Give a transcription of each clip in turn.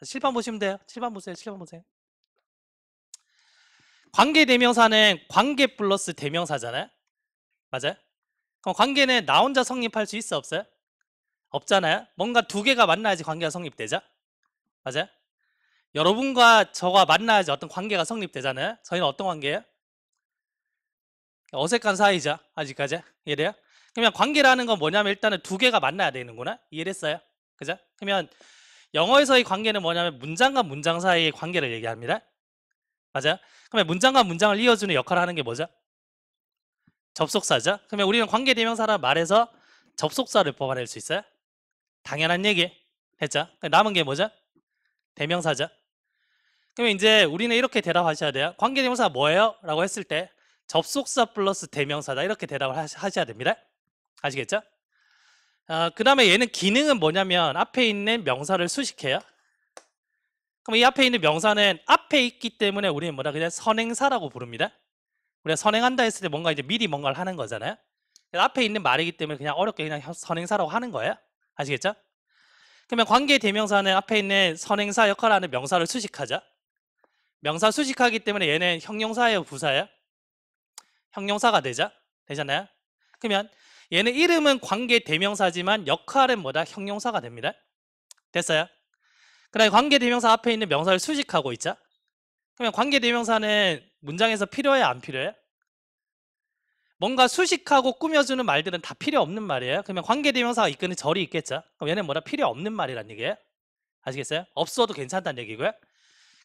칠판 보시면 돼요. 칠판 보세요. 칠판 보세요. 관계대명사는 관계 플러스 대명사잖아요. 맞아요? 그럼 관계는 나 혼자 성립할 수 있어 없어요? 없잖아요. 뭔가 두 개가 만나야지 관계가 성립되죠. 맞아요? 여러분과 저가 만나야지 어떤 관계가 성립되잖아요. 저희는 어떤 관계예요? 어색한 사이죠. 아직까지. 이해돼요? 그러면 관계라는 건 뭐냐면 일단은 두 개가 만나야 되는구나. 이해됐어요? 그죠? 그러면 영어에서의 관계는 뭐냐면 문장과 문장 사이의 관계를 얘기합니다. 맞아요? 그러면 문장과 문장을 이어주는 역할을 하는 게 뭐죠? 접속사죠. 그러면 우리는 관계대명사라 말해서 접속사를 뽑아낼 수 있어요? 당연한 얘기 했죠. 남은 게 뭐죠? 대명사죠. 그러면 이제 우리는 이렇게 대답하셔야 돼요. 관계대명사가 뭐예요? 라고 했을 때 접속사 플러스 대명사다 이렇게 대답을 하셔야 됩니다. 아시겠죠? 그 다음에 얘는 기능은 뭐냐면 앞에 있는 명사를 수식해요. 그럼 이 앞에 있는 명사는 앞에 있기 때문에 우리는 뭐라 그냥 선행사라고 부릅니다. 우리가 선행한다 했을 때 뭔가 이제 미리 뭔가를 하는 거잖아요. 앞에 있는 말이기 때문에 그냥 어렵게 그냥 선행사라고 하는 거예요. 아시겠죠? 그러면 관계 대명사는 앞에 있는 선행사 역할을 하는 명사를 수식하죠. 명사 수식하기 때문에 얘는 형용사예요, 부사예요? 형용사가 되잖아요. 그러면 얘는 이름은 관계 대명사지만 역할은 뭐다? 형용사가 됩니다. 됐어요? 그다음에 관계 대명사 앞에 있는 명사를 수식하고 있죠. 그러면 관계 대명사는 문장에서 필요해, 안 필요해? 뭔가 수식하고 꾸며주는 말들은 다 필요 없는 말이에요. 그러면 관계 대명사가 이끄는 절이 있겠죠. 그럼 얘는 뭐다? 필요 없는 말이란 얘기예요. 아시겠어요? 없어도 괜찮다는 얘기고요.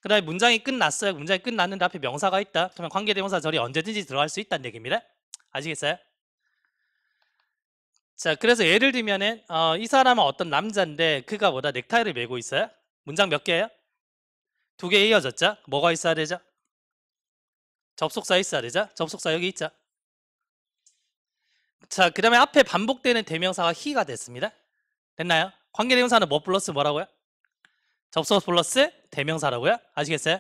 그 다음에 문장이 끝났어요. 문장이 끝났는데 앞에 명사가 있다. 그러면 관계대명사 절이 언제든지 들어갈 수 있다는 얘기입니다. 아시겠어요? 자, 그래서 예를 들면은 이 사람은 어떤 남자인데 그가 뭐다? 넥타이를 메고 있어요. 문장 몇 개예요? 2개 이어졌죠? 뭐가 있어야 되죠? 접속사 있어야 되죠? 접속사 여기 있죠? 자, 그 다음에 앞에 반복되는 대명사가 he가 됐습니다. 됐나요? 관계대명사는 뭐 플러스 뭐라고요? 접속사 플러스 대명사라고요? 아시겠어요?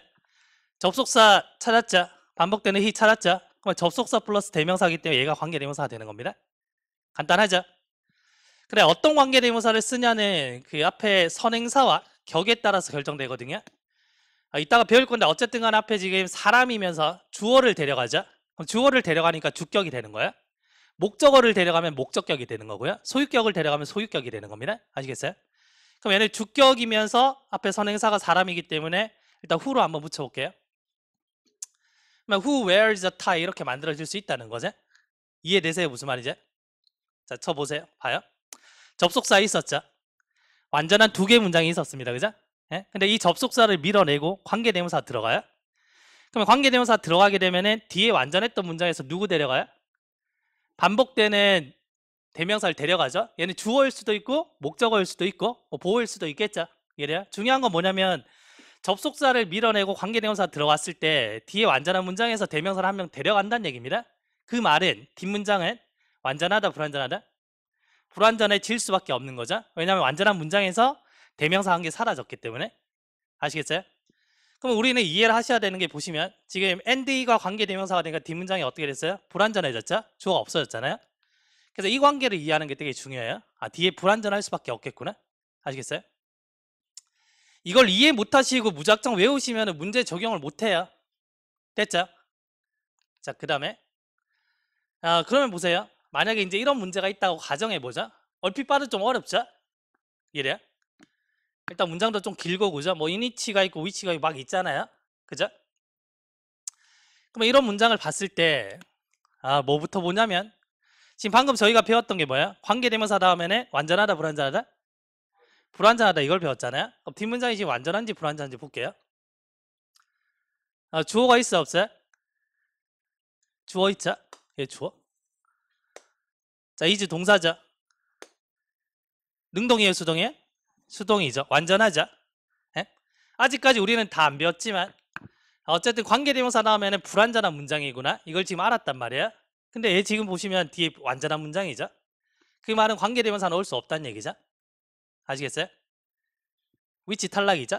접속사 찾았죠? 반복되는 he 찾았죠? 그럼 접속사 플러스 대명사이기 때문에 얘가 관계대명사가 되는 겁니다. 간단하죠? 그래, 어떤 관계대명사를 쓰냐는 그 앞에 선행사와 격에 따라서 결정되거든요. 이따가 배울 건데 어쨌든 간 앞에 지금 사람이면서 주어를 데려가죠. 그럼 주어를 데려가니까 주격이 되는 거예요. 목적어를 데려가면 목적격이 되는 거고요. 소유격을 데려가면 소유격이 되는 겁니다. 아시겠어요? 그럼 얘는 주격이면서 앞에 선행사가 사람이기 때문에 일단 who로 한번 붙여볼게요. 그러면 who wears the tie 이렇게 만들어질 수 있다는 거죠. 이해되세요? 무슨 말이죠? 자, 쳐보세요. 봐요. 접속사 있었죠. 완전한 2개 문장이 있었습니다. 그죠? 예? 근데 이 접속사를 밀어내고 관계대명사 들어가요. 그러면 관계대명사 들어가게 되면은 뒤에 완전했던 문장에서 누구 데려가요? 반복되는 대명사를 데려가죠. 얘는 주어일 수도 있고 목적어일 수도 있고 뭐 보어일 수도 있겠죠. 이해돼요? 중요한 건 뭐냐면 접속사를 밀어내고 관계대명사 들어갔을 때 뒤에 완전한 문장에서 대명사를 한 명 데려간다는 얘기입니다. 그 말은 뒷문장은 완전하다 불완전하다? 불완전해질 수밖에 없는 거죠. 왜냐하면 완전한 문장에서 대명사 한 개 사라졌기 때문에. 아시겠어요? 그럼 우리는 이해를 하셔야 되는 게 보시면 지금 and가 관계대명사가 되니까 뒷문장이 어떻게 됐어요? 불완전해졌죠? 주어가 없어졌잖아요. 그래서 이 관계를 이해하는 게 되게 중요해요. 뒤에 불완전할 수밖에 없겠구나. 아시겠어요? 이걸 이해 못하시고 무작정 외우시면 문제 적용을 못해요. 됐죠? 자, 그 다음에 그러면 보세요. 만약에 이제 이런 문제가 있다고 가정해보자. 얼핏 봐도 좀 어렵죠? 이래요? 일단 문장도 좀 길고 그죠? 뭐 이니치가 있고 위치가 막 있잖아요. 그죠? 그러면 이런 문장을 봤을 때 뭐부터 보냐면 지금 방금 저희가 배웠던 게 뭐야? 관계대명사 다음에는 완전하다 불완전하다? 불완전하다 이걸 배웠잖아요. 그럼 뒷문장이 지금 완전한지 불완전한지 볼게요. 주어가 있어 없어요? 주어 있죠? 예, 주어. 자, 이즈 동사죠. 능동이에요, 수동이에요? 수동이죠. 완전하죠. 예? 아직까지 우리는 다 안 배웠지만 어쨌든 관계대명사 다음에는 불완전한 문장이구나. 이걸 지금 알았단 말이에요. 근데 얘 지금 보시면 뒤에 완전한 문장이죠. 그 말은 관계대명사 넣을 수 없다는 얘기죠. 아시겠어요? 위치 탈락이죠.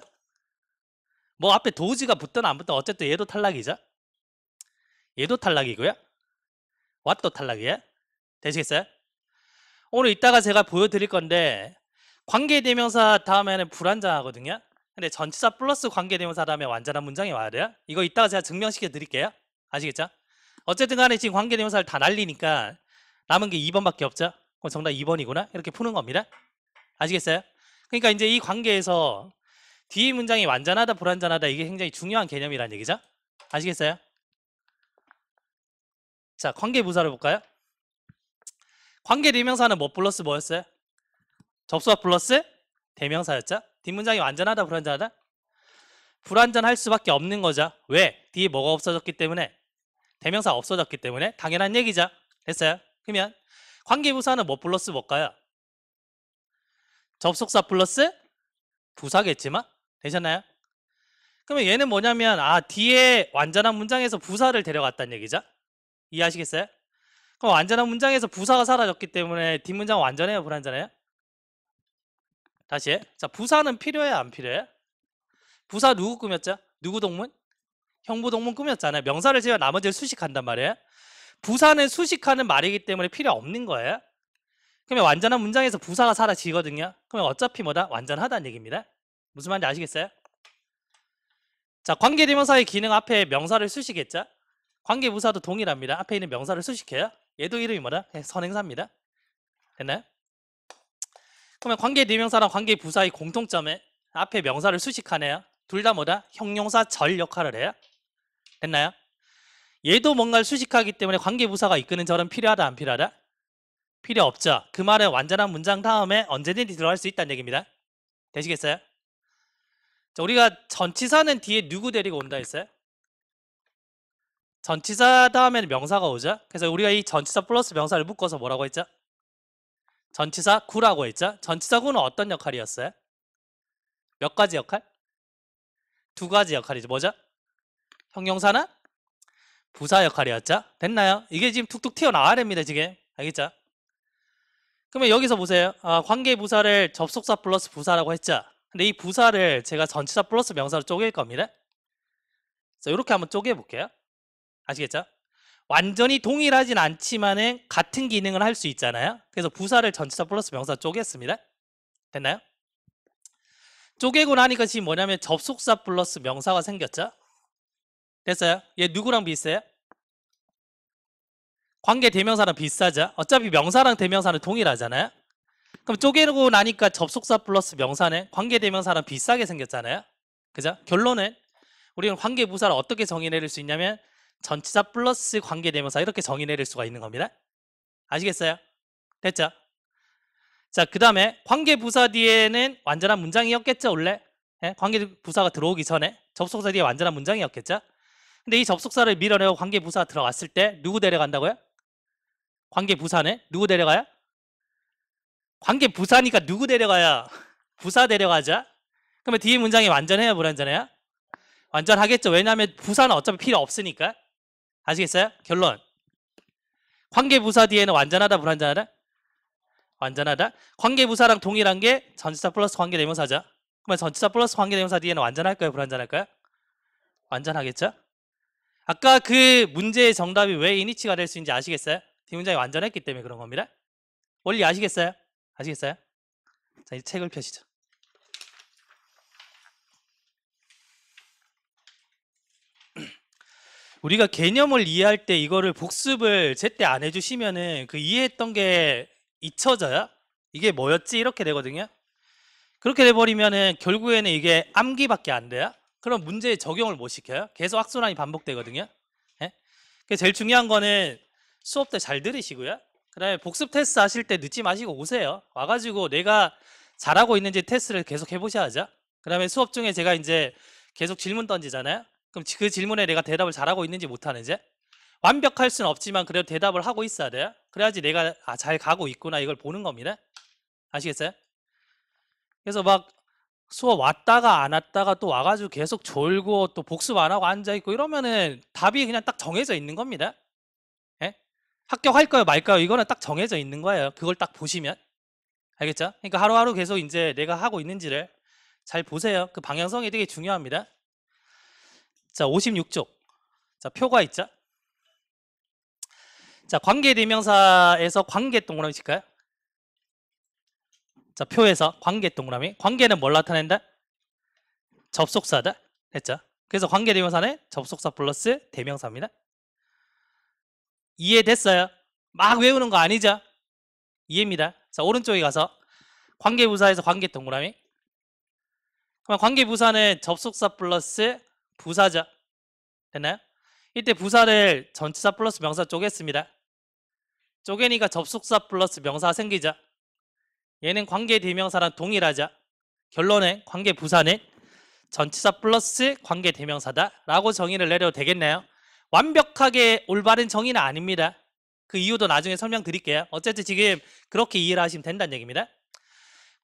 뭐 앞에 도즈가 붙든 안 붙든 어쨌든 얘도 탈락이죠. 얘도 탈락이고요. 왓도 탈락이에요. 되시겠어요? 오늘 이따가 제가 보여드릴 건데 관계대명사 다음에는 불완전하거든요. 근데 전치사 플러스 관계대명사 다음에 완전한 문장이 와야 돼요. 이거 이따가 제가 증명시켜 드릴게요. 아시겠죠? 어쨌든 간에 지금 관계대명사를 다 날리니까 남은 게 2번밖에 없죠? 그럼 정답 2번이구나? 이렇게 푸는 겁니다. 아시겠어요? 그러니까 이제 이 관계에서 뒤에 문장이 완전하다 불완전하다 이게 굉장히 중요한 개념이란 얘기죠? 아시겠어요? 자, 관계부사를 볼까요? 관계대명사는 뭐 플러스 뭐였어요? 접수와 플러스 대명사였죠? 뒷문장이 완전하다 불완전하다? 불완전할 수밖에 없는 거죠. 왜? 뒤에 뭐가 없어졌기 때문에? 대명사가 없어졌기 때문에 당연한 얘기죠. 됐어요? 그러면 관계부사는 뭐 플러스 뭘까요? 접속사 플러스 부사겠지만 되셨나요? 그러면 얘는 뭐냐면 뒤에 완전한 문장에서 부사를 데려갔다는 얘기죠. 이해하시겠어요? 그럼 완전한 문장에서 부사가 사라졌기 때문에 뒷문장은 완전해요 불완전해요? 다시 자, 부사는 필요해요 안 필요해요? 부사 누구 꾸몄죠? 누구 동문? 형부 동문 꾸몄잖아요. 명사를 제외 나머지를 수식한단 말이에요. 부사는 수식하는 말이기 때문에 필요 없는 거예요. 그러면 완전한 문장에서 부사가 사라지거든요. 그러면 어차피 뭐다? 완전하다는 얘기입니다. 무슨 말인지 아시겠어요? 자, 관계대명사의 기능 앞에 명사를 수식했죠? 관계부사도 동일합니다. 앞에 있는 명사를 수식해요. 얘도 이름이 뭐다? 선행사입니다. 됐나요? 그러면 관계대명사랑 관계부사의 공통점에 앞에 명사를 수식하네요. 둘 다 뭐다? 형용사 절 역할을 해요. 됐나요? 얘도 뭔가를 수식하기 때문에 관계부사가 이끄는 절은 필요하다 안 필요하다? 필요 없죠. 그 말은 완전한 문장 다음에 언제든지 들어갈 수 있다는 얘기입니다. 되시겠어요? 자, 우리가 전치사는 뒤에 누구 데리고 온다 했어요? 전치사 다음에는 명사가 오죠. 그래서 우리가 이 전치사 플러스 명사를 묶어서 뭐라고 했죠? 전치사 구라고 했죠. 전치사 구는 어떤 역할이었어요? 몇 가지 역할? 두 가지 역할이죠. 뭐죠? 형용사나 부사 역할이었죠. 됐나요? 이게 지금 툭툭 튀어나와야 됩니다. 지금 알겠죠? 그러면 여기서 보세요. 관계부사를 접속사 플러스 부사라고 했죠. 근데 이 부사를 제가 전치사 플러스 명사로 쪼갤 겁니다. 자, 이렇게 한번 쪼개 볼게요. 아시겠죠? 완전히 동일하진 않지만은 같은 기능을 할 수 있잖아요. 그래서 부사를 전치사 플러스 명사 쪼갰습니다. 됐나요? 쪼개고 나니까 지금 뭐냐면 접속사 플러스 명사가 생겼죠? 됐어요? 얘 누구랑 비슷해요? 관계 대명사랑 비슷하죠? 어차피 명사랑 대명사는 동일하잖아요? 그럼 쪼개고 나니까 접속사 플러스 명사는 관계 대명사랑 비슷하게 생겼잖아요? 그죠? 결론은 우리는 관계 부사를 어떻게 정의내릴 수 있냐면 전치사 플러스 관계 대명사 이렇게 정의내릴 수가 있는 겁니다. 아시겠어요? 됐죠? 자, 그 다음에 관계 부사 뒤에는 완전한 문장이었겠죠 원래? 예? 관계 부사가 들어오기 전에 접속사 뒤에 완전한 문장이었겠죠? 근데 이 접속사를 밀어내고 관계 부사가 들어갔을 때 누구 데려간다고요? 관계 부사는 누구 데려가요? 관계 부사니까 누구 데려가요? 부사 데려가죠? 그러면 뒤에 문장이 완전해요 불완전해요? 완전하겠죠. 왜냐하면 부사는 어차피 필요 없으니까. 아시겠어요? 결론 관계부사 뒤에는 완전하다 불완전하다? 완전하다. 관계부사랑 동일한 게 전치사 플러스 관계대명사죠. 그러면 전치사 플러스 관계대명사 뒤에는 완전할까요 불완전할까요? 완전하겠죠. 아까 그 문제의 정답이 왜 이니치가 될 수 있는지 아시겠어요? 뒷문장이 완전했기 때문에 그런 겁니다. 원리 아시겠어요? 아시겠어요? 자, 이제 책을 펴시죠. 우리가 개념을 이해할 때 이거를 복습을 제때 안 해주시면은 그 이해했던 게 잊혀져요. 이게 뭐였지? 이렇게 되거든요. 그렇게 돼버리면은 결국에는 이게 암기밖에 안 돼요. 그럼 문제에 적용을 못 시켜요. 계속 악순환이 반복되거든요. 예? 그래서 제일 중요한 거는 수업 때 잘 들으시고요. 그 다음에 복습 테스트 하실 때 늦지 마시고 오세요. 와가지고 내가 잘하고 있는지 테스트를 계속 해보셔야죠. 그 다음에 수업 중에 제가 이제 계속 질문 던지잖아요. 그럼 그 질문에 내가 대답을 잘하고 있는지 못하는지 완벽할 수는 없지만 그래도 대답을 하고 있어야 돼요. 그래야지 내가 잘 가고 있구나 이걸 보는 겁니다. 아시겠어요? 그래서 막 수업 왔다가 안 왔다가 또 와가지고 계속 졸고 또 복습 안 하고 앉아있고 이러면은 답이 그냥 딱 정해져 있는 겁니다. 예? 합격할까요 말까요? 이거는 딱 정해져 있는 거예요. 그걸 딱 보시면 알겠죠? 그러니까 하루하루 계속 이제 내가 하고 있는지를 잘 보세요. 그 방향성이 되게 중요합니다. 자, 56쪽. 자, 표가 있죠? 자, 관계대명사에서 관계 동그라미 칠까요? 자, 표에서 관계 동그라미. 관계는 뭘 나타낸다? 접속사다. 됐죠? 그래서 관계대명사는 접속사 플러스 대명사입니다. 이해됐어요? 막 외우는 거 아니죠? 이해입니다. 자, 오른쪽에 가서 관계부사에서 관계 동그라미. 그럼 관계부사는 접속사 플러스 부사죠. 됐나요? 이때 부사를 전치사 플러스 명사 쪼갰습니다. 쪼개니까 접속사 플러스 명사 생기죠. 얘는 관계대명사랑 동일하죠. 결론은 관계부사는 전치사 플러스 관계대명사다 라고 정의를 내려도 되겠네요. 완벽하게 올바른 정의는 아닙니다. 그 이유도 나중에 설명드릴게요. 어쨌든 지금 그렇게 이해를 하시면 된다는 얘기입니다.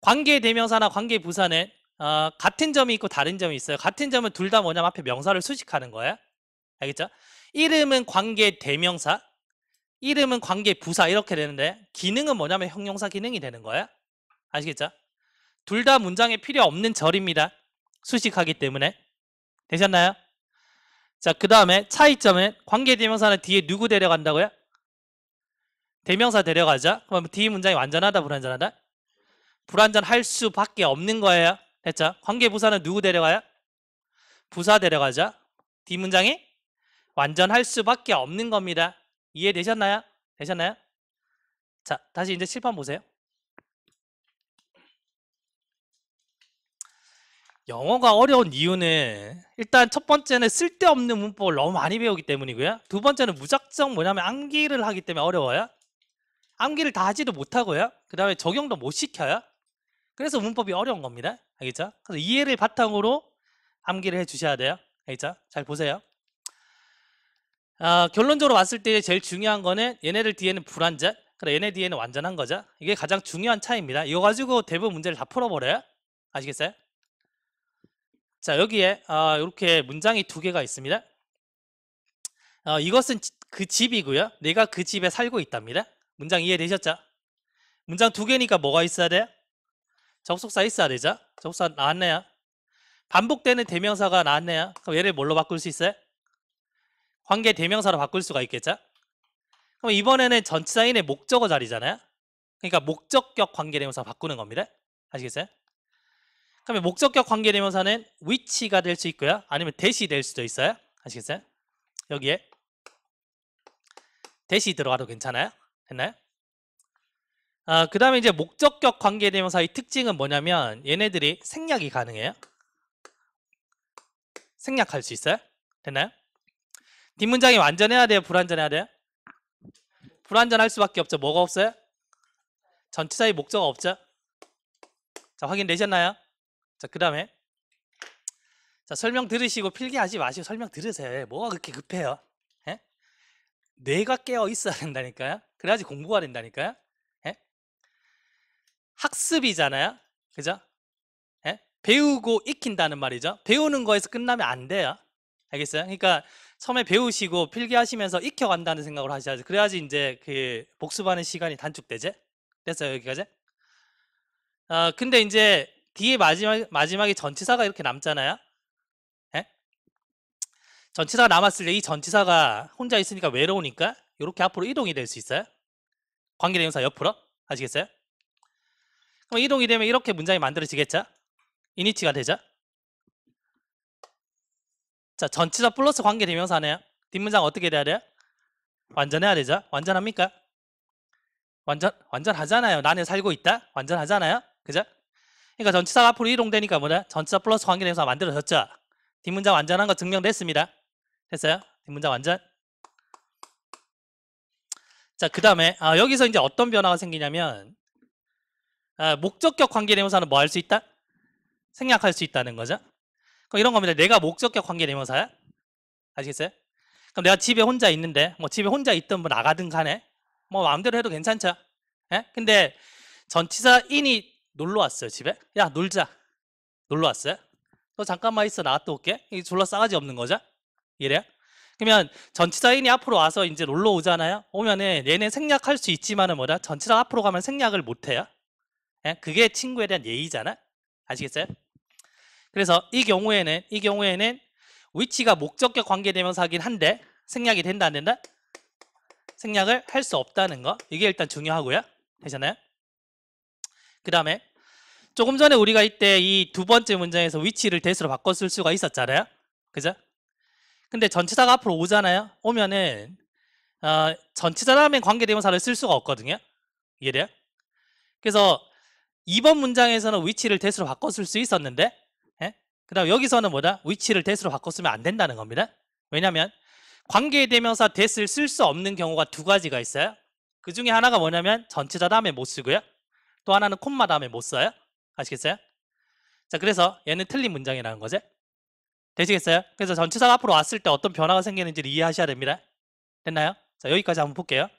관계대명사나 관계부사는 같은 점이 있고 다른 점이 있어요. 같은 점은 둘 다 뭐냐면 앞에 명사를 수식하는 거예요. 알겠죠? 이름은 관계대명사, 이름은 관계부사 이렇게 되는데 기능은 뭐냐면 형용사 기능이 되는 거예요. 아시겠죠? 둘 다 문장에 필요 없는 절입니다. 수식하기 때문에. 되셨나요? 자, 그 다음에 차이점은 관계대명사는 뒤에 누구 데려간다고요? 대명사 데려가죠. 그럼 뒤 문장이 완전하다 불완전하다? 불완전할 수밖에 없는 거예요. 됐죠? 관계부사는 누구 데려가요? 부사 데려가죠. 뒤 문장이 완전할 수밖에 없는 겁니다. 이해되셨나요? 되셨나요? 자, 다시 이제 칠판 보세요. 영어가 어려운 이유는 일단 첫 번째는 쓸데없는 문법을 너무 많이 배우기 때문이고요. 두 번째는 무작정 뭐냐면 암기를 하기 때문에 어려워요. 암기를 다 하지도 못하고요. 그 다음에 적용도 못 시켜요. 그래서 문법이 어려운 겁니다. 알겠죠? 그래서 이해를 바탕으로 암기를 해 주셔야 돼요. 알겠죠? 잘 보세요. 결론적으로 봤을 때 제일 중요한 거는 얘네들 뒤에는 불완전, 그래 얘네 뒤에는 완전한 거죠. 이게 가장 중요한 차이입니다. 이거 가지고 대부분 문제를 다 풀어버려요. 아시겠어요? 자, 여기에 이렇게 문장이 두 개가 있습니다. 이것은 그 집이고요. 내가 그 집에 살고 있답니다. 문장 이해되셨죠? 문장 두 개니까 뭐가 있어야 돼요? 접속사 있어야 되죠? 접속사 나왔네요. 반복되는 대명사가 나왔네요. 그럼 얘를 뭘로 바꿀 수 있어요? 관계 대명사로 바꿀 수가 있겠죠? 그럼 이번에는 전치사인의 목적어 자리잖아요. 그러니까 목적격 관계대명사 바꾸는 겁니다. 아시겠어요? 그러면 목적격 관계대명사는 which가 될 수 있고요. 아니면 that이 될 수도 있어요. 아시겠어요? 여기에 that이 들어가도 괜찮아요? 됐나요? 그 다음에 이제 목적격 관계대명사의 특징은 뭐냐면 얘네들이 생략이 가능해요. 생략할 수 있어요. 됐나요? 뒷문장이 완전해야 돼요? 불완전해야 돼요? 불완전할 수밖에 없죠. 뭐가 없어요? 전치사의 목적어 없죠? 자, 확인되셨나요? 자, 그 다음에 자, 설명 들으시고 필기하지 마시고 설명 들으세요. 뭐가 그렇게 급해요? 예? 뇌가 깨어 있어야 된다니까요. 그래야지 공부가 된다니까요. 예? 학습이잖아요. 그죠? 예? 배우고 익힌다는 말이죠. 배우는 거에서 끝나면 안 돼요. 알겠어요? 그러니까 처음에 배우시고 필기하시면서 익혀간다는 생각으로 하셔야죠. 그래야지 이제 그 복습하는 시간이 단축되지. 됐어요, 여기까지? 근데 이제 뒤에 마지막에 전치사가 이렇게 남잖아요. 예? 전치사가 남았을 때 이 전치사가 혼자 있으니까 외로우니까 이렇게 앞으로 이동이 될 수 있어요. 관계대명사 옆으로. 아시겠어요? 그럼 이동이 되면 이렇게 문장이 만들어지겠죠? 이니치가 되죠? 자, 전치사 플러스 관계대명사네요. 뒷문장 어떻게 돼야 돼요? 완전해야 되죠? 완전합니까? 완전하잖아요. 나는 살고 있다? 완전하잖아요? 그죠? 그러니까 전치사가 앞으로 이동되니까 뭐냐? 전치사 플러스 관계대명사가 만들어졌죠? 뒷문장 완전한 거 증명됐습니다. 됐어요? 뒷문장 완전. 자, 그 다음에 여기서 이제 어떤 변화가 생기냐면 목적격 관계대명사는 뭐 할 수 있다? 생략할 수 있다는 거죠. 그럼 이런 겁니다. 내가 목적격 관계대명사야. 아시겠어요? 그럼 내가 집에 혼자 있는데 뭐 집에 혼자 있든 뭐 나가든 간에 뭐 마음대로 해도 괜찮죠. 예? 근데 전치사 인이 놀러 왔어요. 집에. 야, 놀자. 놀러 왔어요. 너 잠깐만 있어. 나갔다 올게. 이게 졸라 싸가지 없는 거죠. 이래요? 그러면 전치사 인이 앞으로 와서 이제 놀러 오잖아요. 오면은 얘는 생략할 수 있지만은 뭐다? 전치사 앞으로 가면 생략을 못 해요. 예? 그게 친구에 대한 예의잖아. 아시겠어요? 그래서 이 경우에는 which가 목적격 관계대명사긴 한데 생략이 된다 안 된다? 생략을 할 수 없다는 거. 이게 일단 중요하고요. 되셨나요? 그 다음에 조금 전에 우리가 이때 이 두 번째 문장에서 위치를 대수로 바꿔 쓸 수가 있었잖아요. 그죠? 근데 전치사가 앞으로 오잖아요. 오면은 전치사 다음에 관계대명사를 쓸 수가 없거든요. 이해돼요? 그래서 2번 문장에서는 위치를 대수로 바꿔 쓸 수 있었는데, 예? 그다음 여기서는 뭐다? 위치를 대수로 바꿔 쓰면 안 된다는 겁니다. 왜냐면 관계대명사 대스를 쓸 수 없는 경우가 두 가지가 있어요. 그 중에 하나가 뭐냐면 전치사 다음에 못 쓰고요. 또 하나는 콤마 다음에 못 써요. 아시겠어요? 자, 그래서 얘는 틀린 문장이라는 거죠. 되시겠어요? 그래서 전치사가 앞으로 왔을 때 어떤 변화가 생기는지를 이해하셔야 됩니다. 됐나요? 자, 여기까지 한번 볼게요.